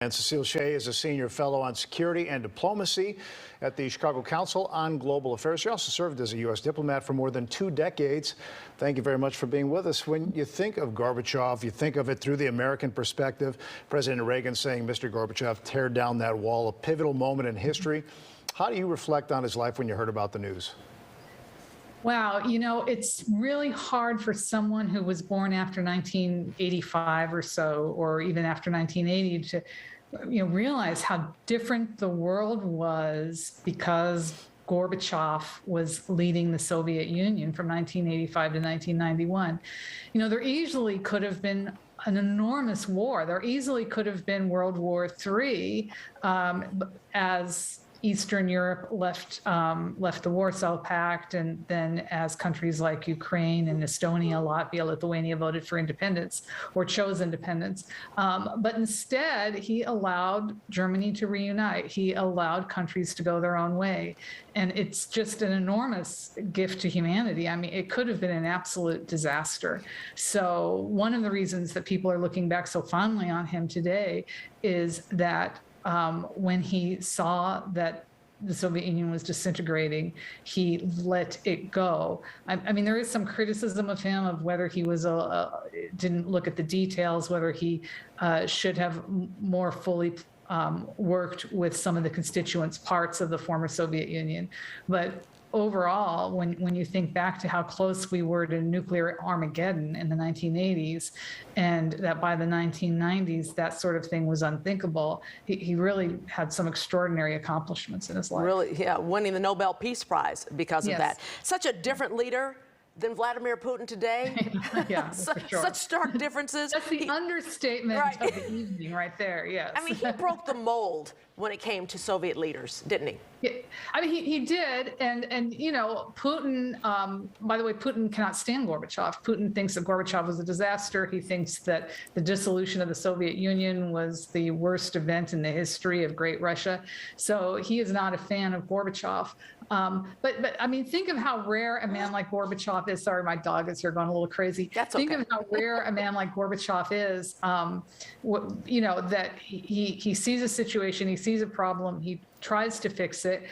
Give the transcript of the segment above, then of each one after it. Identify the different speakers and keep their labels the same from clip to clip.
Speaker 1: And Cecile Shea is a senior fellow on security and diplomacy at the Chicago Council on Global Affairs. She also served as a U.S. diplomat for more than 2 decades. Thank you very much for being with us. When you think of Gorbachev, you think of it through the American perspective. President Reagan saying, Mr. Gorbachev, tear down that wall, a pivotal moment in history. How do you reflect on his life when you heard about the news?
Speaker 2: Wow, it's really hard for someone who was born after 1985 or so, or even after 1980 to, realize how different the world was because Gorbachev was leading the Soviet Union from 1985 to 1991. There easily could have been an enormous war. There easily could have been World War III as Eastern Europe left the Warsaw Pact, and then as countries like Ukraine and Estonia, Latvia, Lithuania voted for independence or chose independence. But instead, he allowed Germany to reunite. He allowed countries to go their own way. And it's just an enormous gift to humanity. I mean, it could have been an absolute disaster. So one of the reasons that people are looking back so fondly on him today is that when he saw that the Soviet Union was disintegrating, he let it go. I mean, there is some criticism of him of whether he was didn't look at the details, whether he should have more fully worked with some of the constituent parts of the former Soviet Union. But overall, when you think back to how close we were to nuclear Armageddon in the 1980s, and that by the 1990s, that sort of thing was unthinkable, he really had some extraordinary accomplishments in his life.
Speaker 3: Really, yeah, winning the Nobel Peace Prize because of that. Such a different leader than Vladimir Putin today.
Speaker 2: Yeah, for sure.
Speaker 3: Such stark differences.
Speaker 2: That's the understatement of the evening right there, yes.
Speaker 3: I mean, he broke the mold when it came to Soviet leaders, didn't he?
Speaker 2: Yeah, I mean, he did. And Putin, by the way, Putin cannot stand Gorbachev. Putin thinks that Gorbachev was a disaster. He thinks that the dissolution of the Soviet Union was the worst event in the history of Great Russia. So he is not a fan of Gorbachev. But I mean, think of how rare a man like Gorbachev is. Sorry, my dog is here going a little crazy.
Speaker 3: That's okay.
Speaker 2: Think of how rare a man like Gorbachev is, that he sees a situation, he sees a problem, he tries to fix it.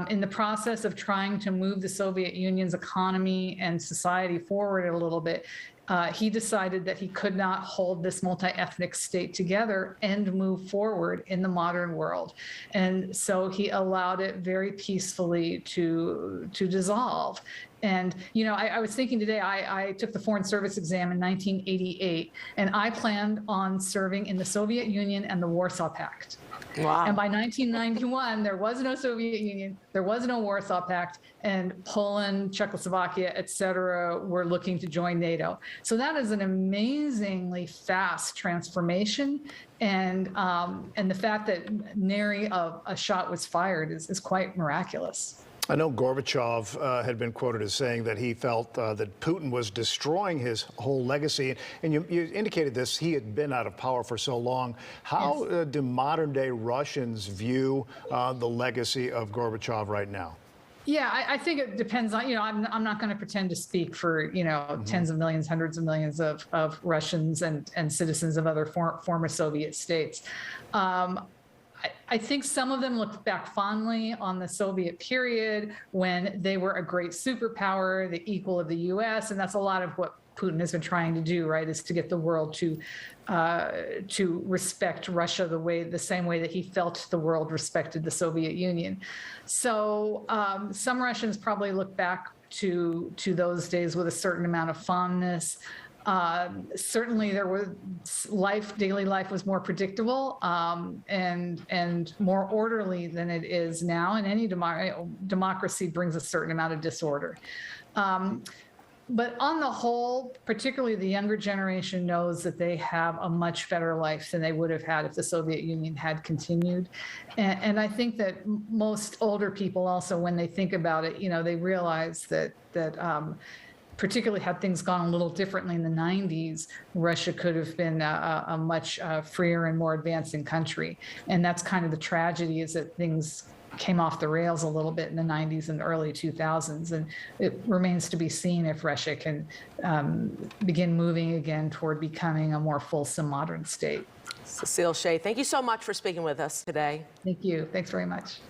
Speaker 2: In the process of trying to move the Soviet Union's economy and society forward a little bit, he decided that he could not hold this multi-ethnic state together and move forward in the modern world. And so he allowed it very peacefully to dissolve. And, I was thinking today, I took the Foreign Service exam in 1988, and I planned on serving in the Soviet Union and the Warsaw Pact.
Speaker 3: Wow.
Speaker 2: And by 1991, there was no Soviet Union, there was no Warsaw Pact, and Poland, Czechoslovakia, et cetera, were looking to join NATO. So that is an amazingly fast transformation. And the fact that nary a shot was fired is quite miraculous.
Speaker 1: I know Gorbachev had been quoted as saying that he felt that Putin was destroying his whole legacy. And you indicated this, he had been out of power for so long. How do modern day Russians view the legacy of Gorbachev right now?
Speaker 2: Yeah, I think it depends on, I'm not going to pretend to speak for, tens of millions, hundreds of millions of Russians and citizens of other former Soviet states. I think some of them look back fondly on the Soviet period when they were a great superpower, the equal of the U.S., and that's a lot of what Putin has been trying to do, right, is to get the world to respect Russia the same way that he felt the world respected the Soviet Union. So some Russians probably look back to those days with a certain amount of fondness. Certainly daily life was more predictable and more orderly than it is now. And any democracy brings a certain amount of disorder. But on the whole, particularly the younger generation knows that they have a much better life than they would have had if the Soviet Union had continued. And I think that most older people also, when they think about it, they realize that particularly had things gone a little differently in the 90s, Russia could have been a much freer and more advancing country. And that's kind of the tragedy, is that things came off the rails a little bit in the 90s and early 2000s. And it remains to be seen if Russia can begin moving again toward becoming a more fulsome modern state.
Speaker 3: Cecile Shea, thank you so much for speaking with us today.
Speaker 2: Thank you. Thanks very much.